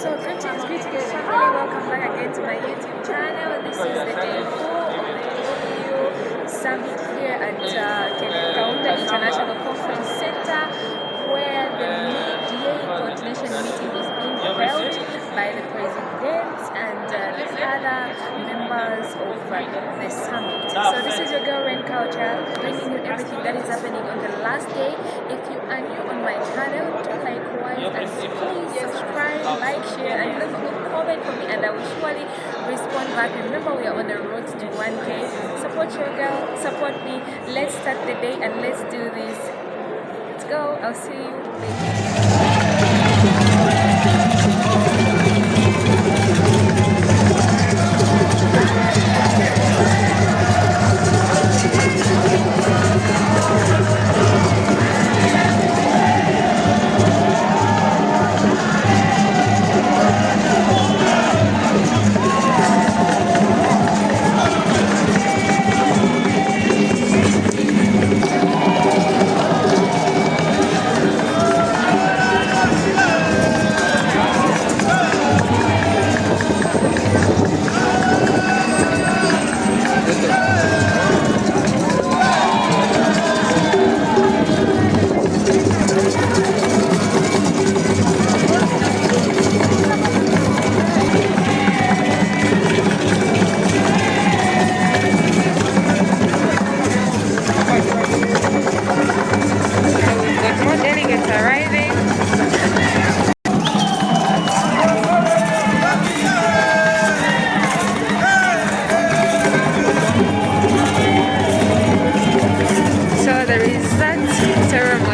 Greetings, family. Welcome back again to my YouTube channel. This is the day 4 of the EU Summit here at Kenneth International Conference Center, where the mid-year coordination meeting is being held by the presidents and the other members of the summit. So this is your girl Rain Culture, bringing you everything that is happening on the last day. If you are new on my channel, do likewise and please subscribe, like, share, and don't forget to comment for me, and I will surely respond back. Remember, we are on the road to 1K. Support your girl, support me. Let's start the day and let's do this. Let's go. I'll see you later.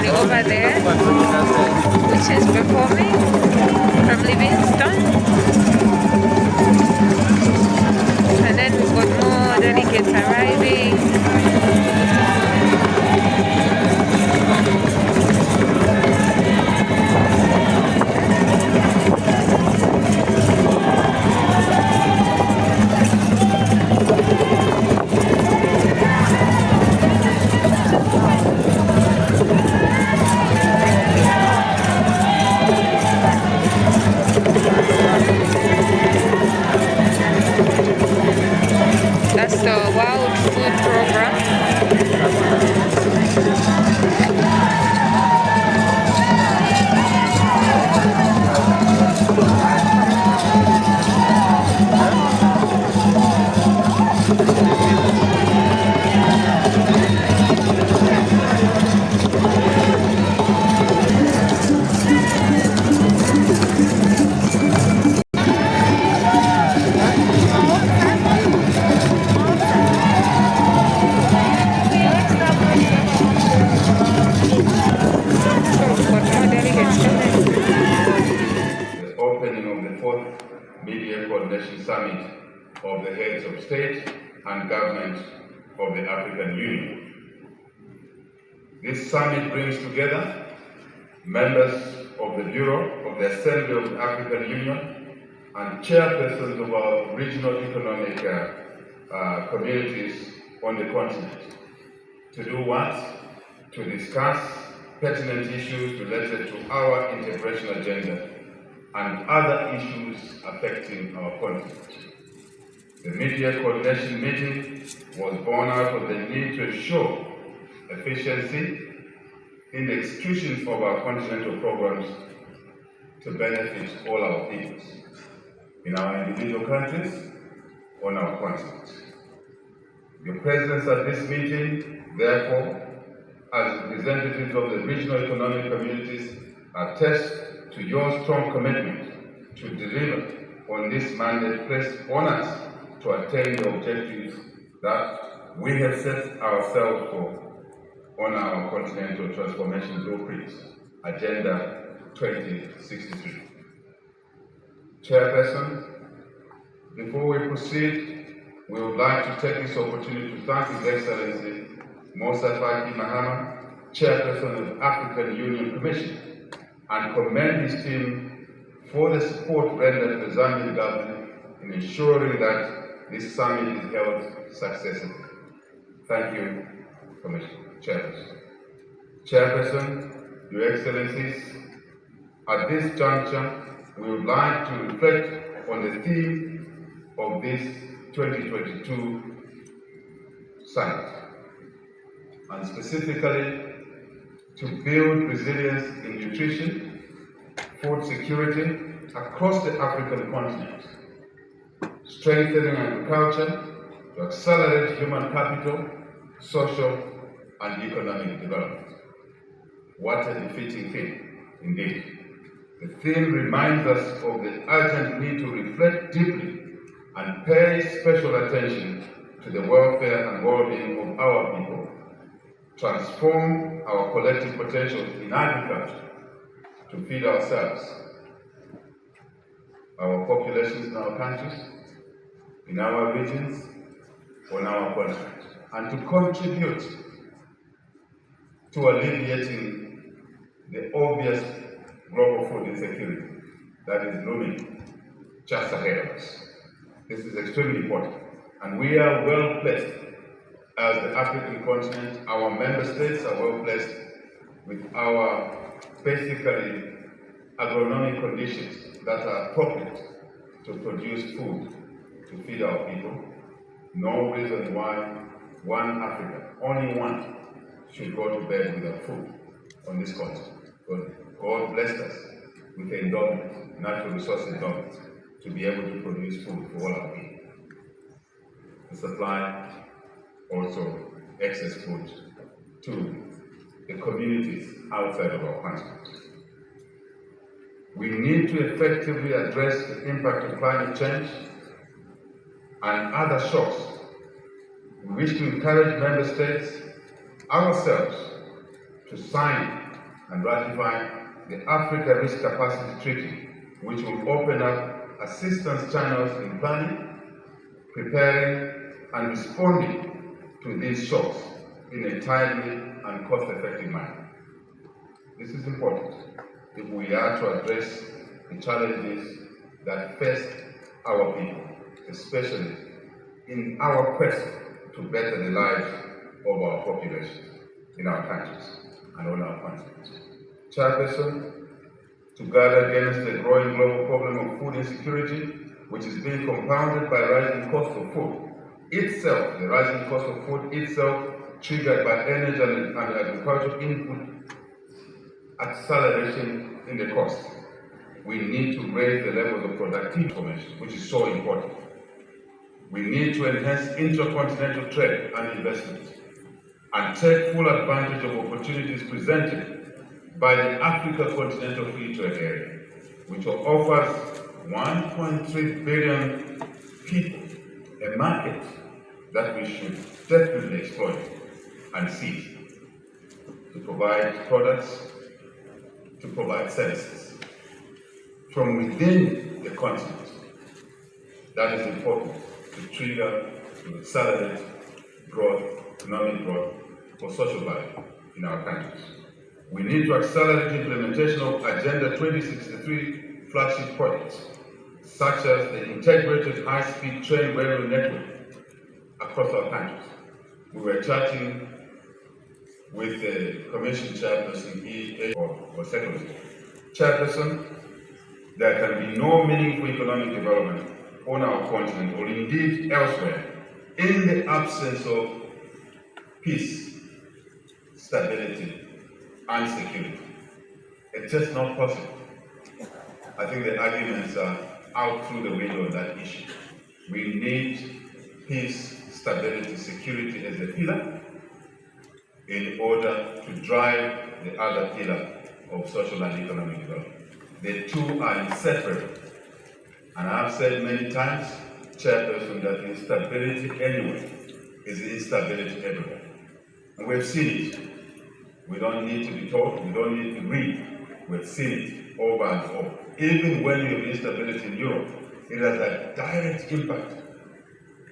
Over there, which is performing from Livingstone, and then we've got more delegates arriving. That's the Wild Food Program. Coordination Summit of the Heads of State and Government of the African Union. This summit brings together members of the Bureau of the Assembly of the African Union and chairpersons of our regional economic communities on the continent. To do what? To discuss pertinent issues related to our integration agenda and other issues affecting our continent. The Media Coordination Meeting was born out of the need to ensure efficiency in the execution of our continental programs to benefit all our peoples in our individual countries on our continent. Your presence at this meeting, therefore, as representatives of the regional economic communities, attest to your strong commitment to deliver on this mandate placed on us to attain the objectives that we have set ourselves for on our Continental Transformation Blueprint, Agenda 2063. Chairperson, before we proceed, we would like to take this opportunity to thank His Excellency Musa Faki Mahama, Chairperson of the African Union Commission, and commend his team for the support rendered to the Zambian government in ensuring that this summit is held successfully. Thank you, Commissioner. Chairperson, Your Excellencies, at this juncture, we would like to reflect on the theme of this 2022 summit, and specifically to build resilience in nutrition, food security across the African continent, strengthening agriculture to accelerate human capital, social and economic development. What a befitting theme, indeed. The theme reminds us of the urgent need to reflect deeply and pay special attention to the welfare and well-being of our people, transform our collective potential in agriculture to feed ourselves, our populations in our countries, in our regions, on our continent, and to contribute to alleviating the obvious global food insecurity that is looming just ahead of us. This is extremely important, and we are well placed as the African continent. Our member states are well placed with our basically agronomic conditions that are appropriate to produce food to feed our people. No reason why one African, only one, should go to bed without food on this continent. But God blessed us with the endowment, natural resource endowment, to be able to produce food for all our people. To supply also excess food to the communities outside of our continent. We need to effectively address the impact of climate change and other shocks. We wish to encourage member states, ourselves, to sign and ratify the Africa Risk Capacity Treaty, which will open up assistance channels in planning, preparing, and responding to these shocks in a timely and cost-effective manner. This is important if we are to address the challenges that face our people, especially in our quest to better the lives of our populations in our countries and on our continent. Chairperson, to guard against the growing global problem of food insecurity, which is being compounded by rising cost of food itself, the rising cost of food itself triggered by energy and agricultural input acceleration in the cost. We need to raise the levels of productivity formation, which is so important. We need to enhance intercontinental trade and investment and take full advantage of opportunities presented by the Africa Continental Free Trade Area, which offers 1.3 billion people a market that we should definitely exploit and seize to provide products, to provide services from within the continent. That is important to trigger, to accelerate growth, economic growth, for social value in our countries. We need to accelerate the implementation of Agenda 2063 flagship projects, such as the integrated high-speed train railway network across our countries. We were chatting with the Commission Chairperson, EA or Secretary. Chairperson, there can be no meaningful economic development on our continent or indeed elsewhere in the absence of peace, stability, and security. It's just not possible. I think the arguments are out through the window on that issue. We need peace, stability, security as a pillar in order to drive the other pillar of social and economic development. The two are inseparable. And I've said many times, Chairperson, that instability anywhere is instability everywhere. And we've seen it. We don't need to be told, we don't need to read. We've seen it over and over. Even when you have instability in Europe, it has a direct impact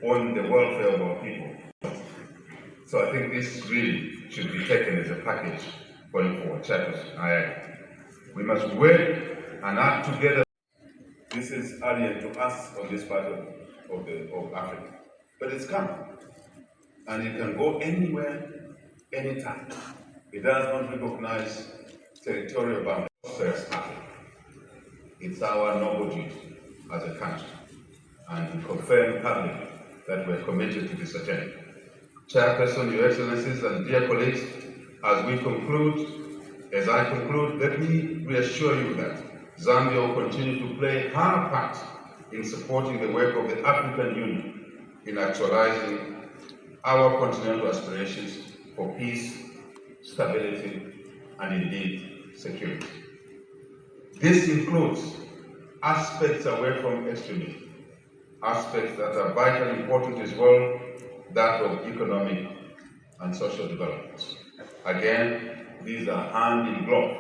on the welfare of our people. So I think this really should be taken as a package going forward. Chairperson, we must work and act together. This is alien to us on this part of Africa. But it's come. And it can go anywhere, anytime. It does not recognize territorial boundaries. Africa. It's our noble duty as a country, and we confirm publicly that we are committed to this agenda. Chairperson, Your Excellencies, and dear colleagues, as I conclude, let me reassure you that Zambia will continue to play her part in supporting the work of the African Union in actualizing our continental aspirations for peace, stability, and indeed security. This includes aspects away from extremism, aspects that are vitally important as well, that of economic and social development. Again, these are hand in glove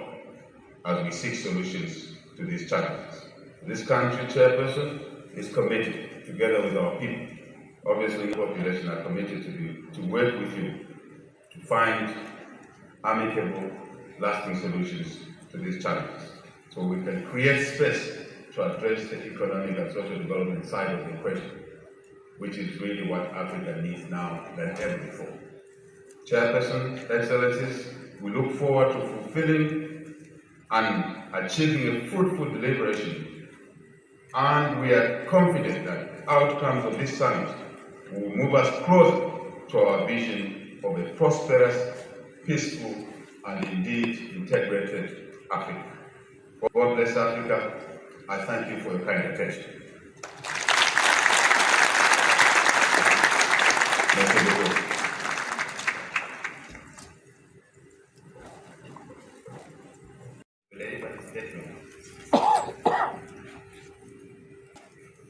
as we seek solutions to these challenges. This country, Chairperson, is committed, together with our people, obviously the population are committed to work with you to find amicable, lasting solutions to these challenges, so we can create space to address the economic and social development side of the equation, which is really what Africa needs now than ever before. Chairperson, Excellencies, we look forward to fulfilling and achieving a fruitful deliberation, and we are confident that the outcomes of this summit will move us closer to our vision of a prosperous, peaceful, and indeed integrated Africa. God bless Africa. I thank you for your kind attention.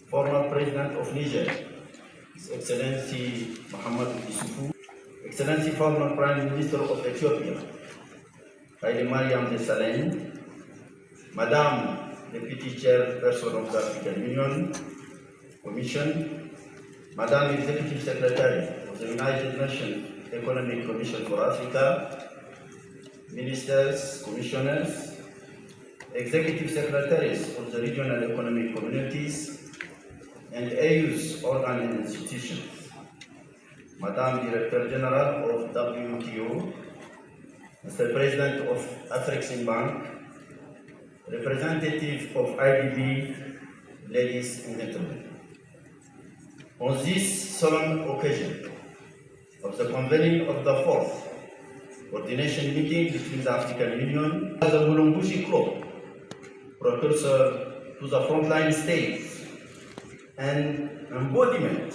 Former President of Niger, His Excellency Muhammad Isufu, Excellency former Prime Minister of Ethiopia, Haile Mariam Desalegn, Madam Deputy Chairperson of the African Union Commission, Madam Executive Secretary of the United Nations Economic Commission for Africa, Ministers, Commissioners, Executive Secretaries of the Regional Economic Communities, and AU's organs and institutions, Madam Director General of WTO, Mr. President of Afreximbank, representative of IDB, ladies and gentlemen. On this solemn occasion of the convening of the fourth coordination meeting between the African Union and the Mulungushi Club, precursor to the frontline states and embodiment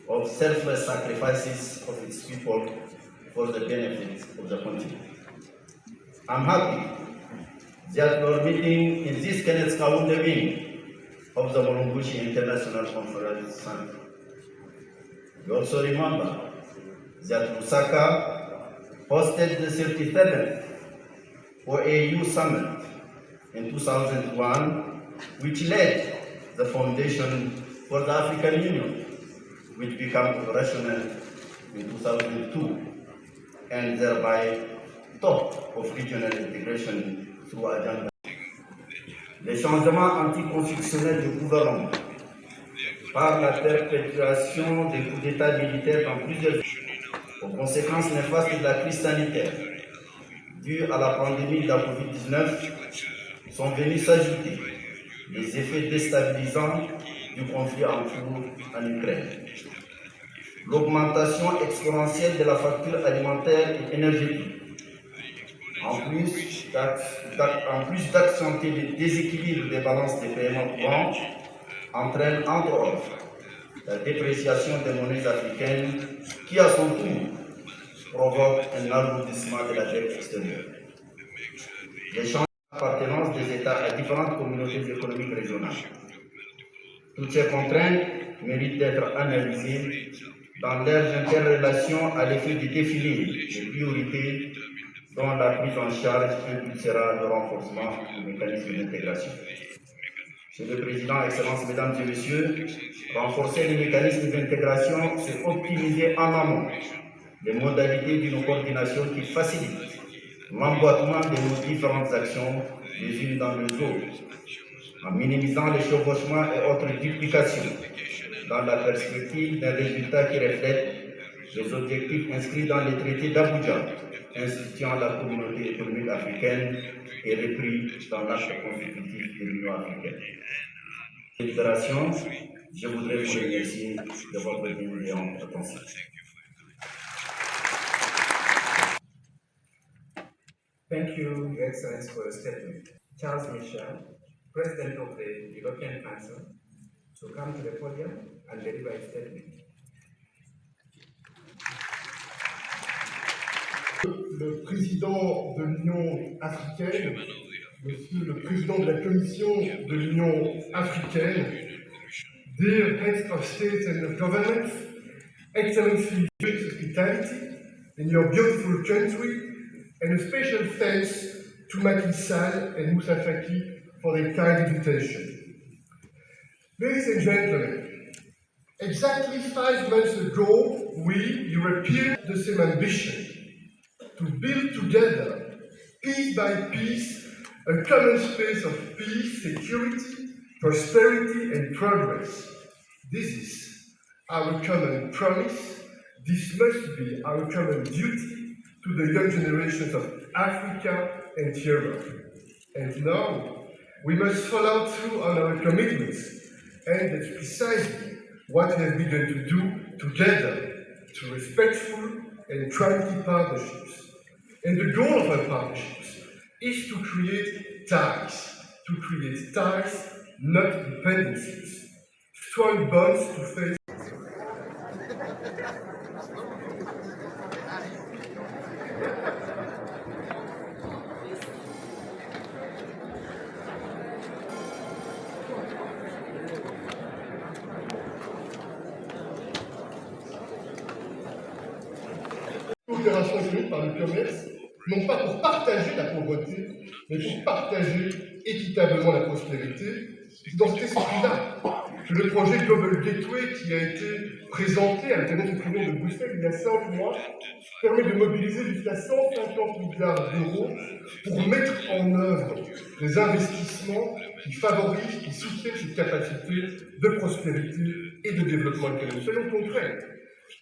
of selfless sacrifices of its people for the benefit of the continent. I'm happy that we are meeting in this Kenneth kaunda wing of the Mulungushi International Conference Center. We also remember that Lusaka hosted the 37th OAU Summit in 2001, which led the foundation for the African Union, which became operational in 2002, and thereby top of regional intégration through agenda. Les changements anticonstitutionnels du gouvernement par la perpétuation des coups d'État militaires dans plusieurs aux conséquences néfastes de la crise sanitaire due à la pandémie de la COVID-19 sont venus s'ajouter les effets déstabilisants du conflit en cours en Ukraine. L'augmentation exponentielle de la facture alimentaire et énergétique, en plus d'accentuer le déséquilibre des balances des paiements courants, entraîne entre autres la dépréciation des monnaies africaines qui à son tour provoque un alourdissement de la dette extérieure. Les changements d'appartenance des États à différentes communautés économiques régionales. Toutes ces contraintes méritent d'être analysées dans leurs interrelations à l'effet de définir les priorités dont la prise en charge impulsera le renforcement du mécanisme d'intégration. Monsieur le Président, Excellences, Mesdames et Messieurs, renforcer les mécanismes d'intégration, c'est optimiser en amont les modalités d'une coordination qui facilite l'emboîtement de nos différentes actions les unes dans les autres, en minimisant les chevauchements et autres duplications, dans la perspective d'un résultat qui reflète les objectifs inscrits dans les traités d'Abuja, instituant la communauté économique africaine et repris dans l'acte constitutif de l'Union africaine. Libération, je voudrais vous remercier de votre bienveillante attention. Thank you, Your Excellency, for your statement. Charles Michel, President of the European Council, to come to the podium and deliver a statement. Le président de l'Union africaine, Monsieur le président de la Commission de l'Union africaine, dear heads of states and of governments, Excellency, hospitality in your beautiful country, and a special thanks to Macky Sall and Moussa Faki for their kind invitation. Ladies and gentlemen, exactly 5 months ago, we, Europeans, had the same ambition to build together, piece by piece, a common space of peace, security, prosperity, and progress. This is our common promise. This must be our common duty to the young generations of Africa and Europe. And now, we must follow through on our commitments, and that's precisely what we have begun to do together through respectful and quality partnerships. And the goal of our partnerships is to create ties, not dependencies, strong bonds to face. Coopération économique par le commerce, non pas pour partager la pauvreté, mais pour partager équitablement la prospérité. C'est dans cet esprit-là que le projet Global Gateway, qui a été présenté à l'occasion du Congrès de Bruxelles il y a 5 mois, permet de mobiliser jusqu'à 150 milliards d'euros pour mettre en œuvre des investissements qui favorisent, qui soutiennent cette capacité de prospérité et de développement économique. Soyons concrets.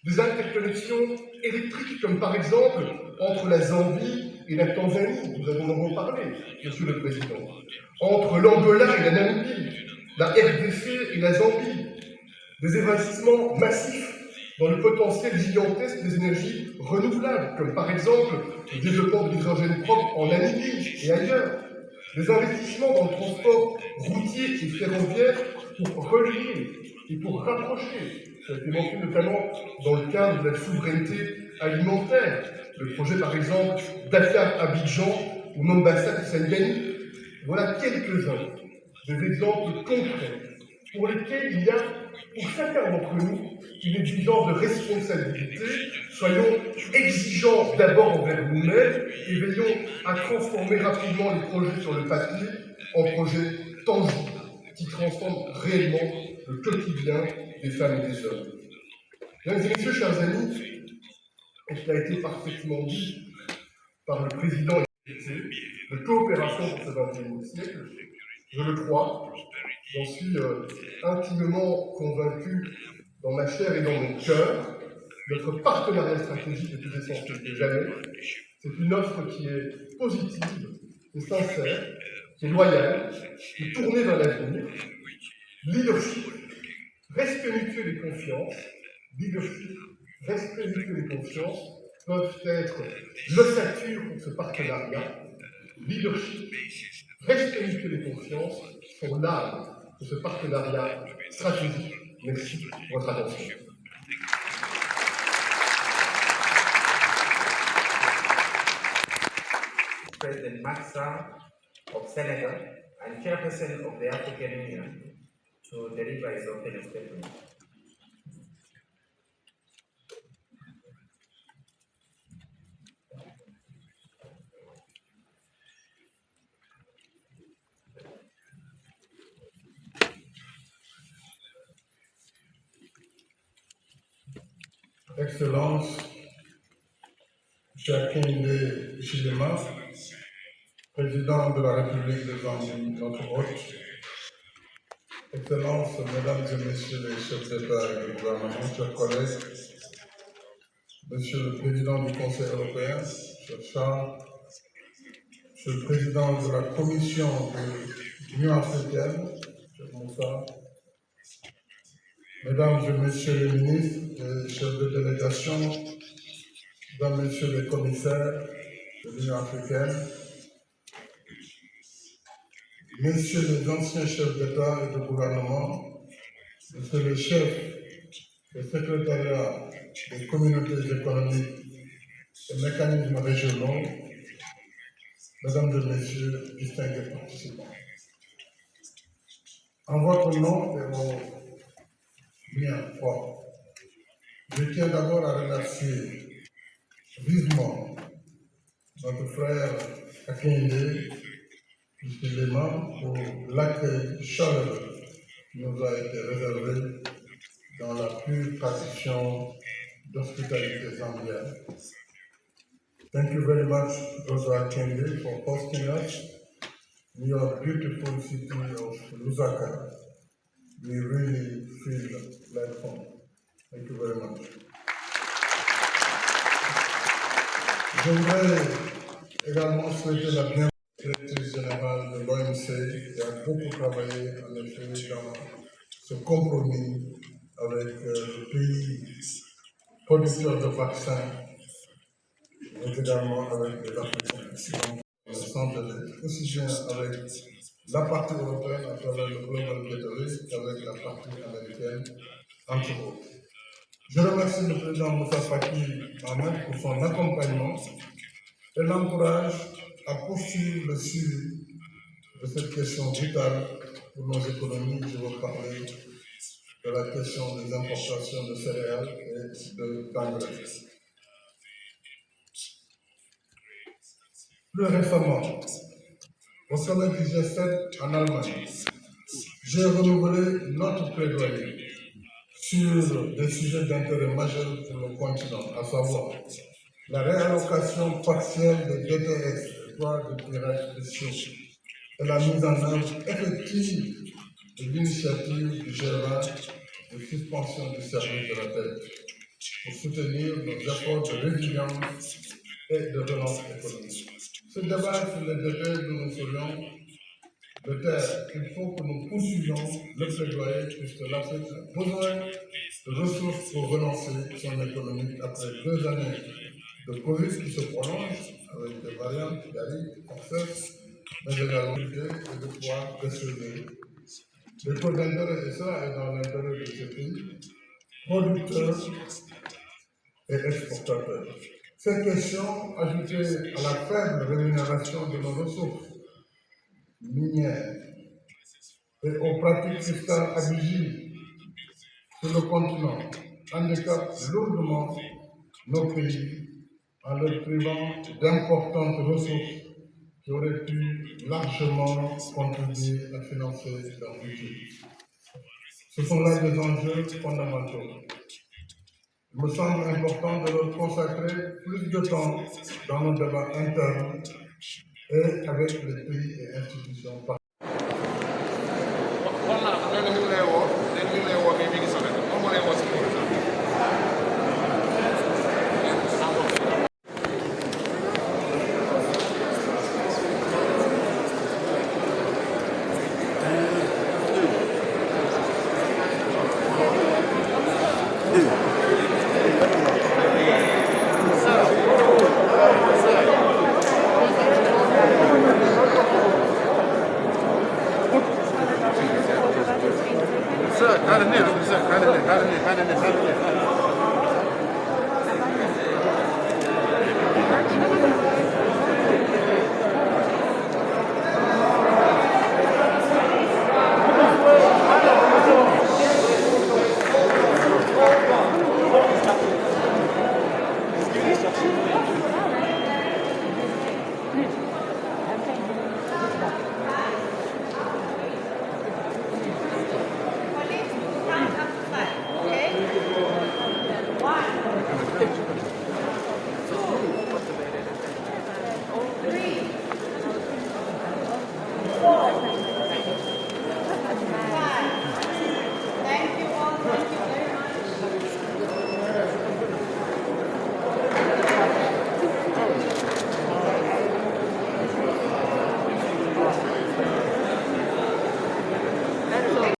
Des interconnexions électriques, comme par exemple entre la Zambie et la Tanzanie, nous avons longuement parlé, Monsieur le Président, entre l'Angola et la Namibie, la RDC et la Zambie, des investissements massifs dans le potentiel gigantesque des énergies renouvelables, comme par exemple le développement de l'hydrogène propre en Namibie et ailleurs, des investissements dans le transport routier et ferroviaire pour relier et pour rapprocher. Ça a été mentionné notamment dans le cadre de la souveraineté alimentaire. Le projet, par exemple, Dakar-Abidjan ou Mombasa-Kisangani. Voilà quelques-uns des exemples concrets pour lesquels il y a, pour chacun d'entre nous, une exigence de responsabilité. Soyons exigeants d'abord envers nous-mêmes et veillons à transformer rapidement les projets sur le papier en projets tangibles qui transforment réellement le quotidien des femmes et des hommes. Mesdames et messieurs, chers amis, et cela a été parfaitement dit par le président de coopération pour ce XXIe siècle, je le crois, j'en suis intimement convaincu dans ma chair et dans mon cœur. Notre partenariat stratégique est plus essentiel que jamais. C'est une offre qui est positive, qui est sincère, qui est loyale, qui est tournée vers l'avenir. Leadership, respect mutuel et confiance, leadership, respect mutuel et confiance peuvent être l'ossature pour ce partenariat. Leadership, respect mutuel et confiance sont l'âme de ce partenariat stratégique. Merci pour votre attention. President Macky Sall of Senegal and Chairperson of the African Union to deliver his opening statement. Excellence, Kenneth, président de la République de Zambie, notre hôte. Excellences, Mesdames et Messieurs les chefs d'État et de gouvernement, chers collègues, Monsieur le Président du Conseil européen, cher Charles, Monsieur le Président de la Commission de l'Union africaine, M. Moussa, Mesdames et Messieurs les ministres et chefs de délégation, Mesdames et Messieurs les commissaires de l'Union africaine, Messieurs les anciens chefs d'État et de gouvernement, Messieurs les chefs des secrétariats des communautés économiques et mécanismes régionaux, Mesdames et Messieurs, distingués participants. En votre nom et au mien propre, je tiens d'abord à remercier vivement notre frère Kenneth, précisément pour l'accueil chaleureux qui nous a été réservé dans la pure tradition d'hospitalité zambienne. Thank you very much, Brother Kenneth, for hosting us in your beautiful city of Lusaka. We really feel like home. Thank you very much. Je voudrais également souhaiter la bienvenue au directeur général de l'OMC qui a beaucoup travaillé en effet dans ce compromis avec le pays producteur de vaccins, mais également avec les Africains. Donc, le centre de aussi bien avec la partie européenne à travers le Global Gateway qu'avec la partie américaine, entre autres. Je remercie le président Moussa Faki Ahmed pour son accompagnement et l'encourage à poursuivre le suivi de cette question vitale pour nos économies. Je veux parler de la question des importations de céréales et d'engrais. Plus récemment, au sommet du G7 en Allemagne, j'ai renouvelé notre plaidoyer sur des sujets d'intérêt majeur pour le continent, à savoir la réallocation partielle des DTS, les droits de tirage spéciaux, et la mise en œuvre effective de l'initiative du G20 de suspension du service de la dette pour soutenir nos efforts de résilience et de relance économique. Ce débat sur les DTS que nous serions de terre, il faut que nous poursuivions le plaidoyer puisque l'Afrique a besoin de ressources pour relancer son économie après 2 années de Covid qui se prolongent avec des variantes qui arrivent en cesse, mais également et de pouvoir recevoir les taux d'intérêt, et ça est dans l'intérêt de ces pays, producteurs et exportateurs. Ces questions, ajoutées à la faible rémunération de nos ressources minières et aux pratiques fiscales abusives sur le continent, handicapent lourdement nos pays en leur privant d'importantes ressources qui auraient pu largement contribuer à financer leur budget. Ce sont là des enjeux fondamentaux. Il me semble important de leur consacrer plus de temps dans nos débats internes et avec les pays et institutions partenaires. Sir, kind of near.